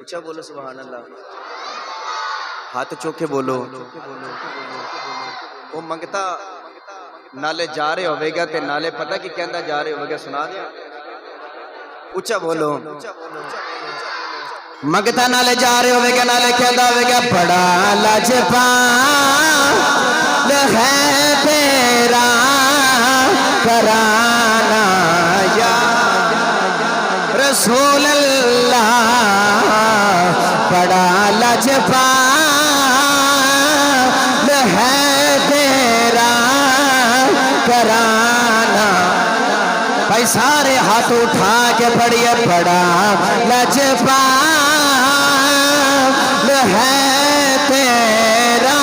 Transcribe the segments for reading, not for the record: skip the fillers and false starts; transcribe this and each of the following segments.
اچھا بولو سبحان اللہ، ہاتھ چوکے بولو۔ وہ منگتا نالے جا رہے ہوئے گا تے نالے پتہ کی کہندہ جا رہے ہوئے گا، سنا دیا اچھا بولو۔ منگتا نالے جا رہے ہوئے گا، نالے کہندہ ہوئے گا بڑا لاجپال ہے تیرا کرانا یا رسول اللہ، بڑا لاجپال ہے تیرا کرانا۔ بھائی سارے ہاتھ اٹھا کے پڑھیے، بڑا لاجپال ہے تیرا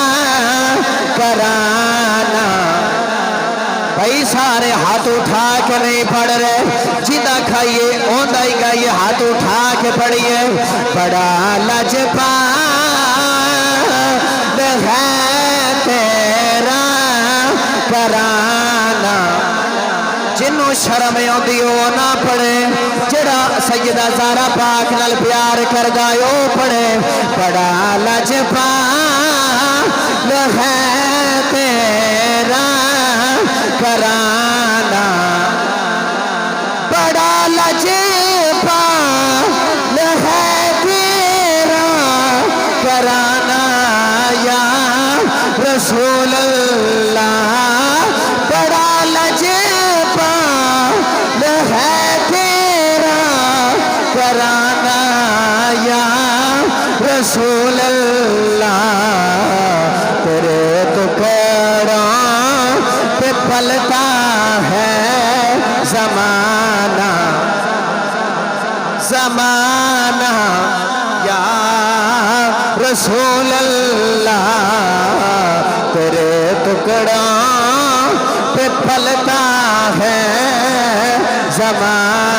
کرانا۔ بھائی سارے ہاتھ اٹھا کے نہیں پڑھ رہے، جیتا کھائیے اوندہ ہی گائیے، ہاتھ اٹھا کے پڑھیے، بڑا لاجپال ہے تیرا کرانا۔ جنوں شرم آندی او نہ پڑھے، جڑا سیدہ زہرا پاک نال پیار کر گئے او پڑھے، بڑا لاجپال ہے تیرا کرانا، بڑا لاجپال ہے تیرا کرانا یا رسول اللہ، بڑا لاجپال ہے تیرا کرانا یا رسول اللہ۔ تیرے ٹکڑوں پہ پلتا ہے زمانہ، زمانہ یا رسول اللہ، تیرے ٹکڑوں پہ پلتا ہے زمانہ۔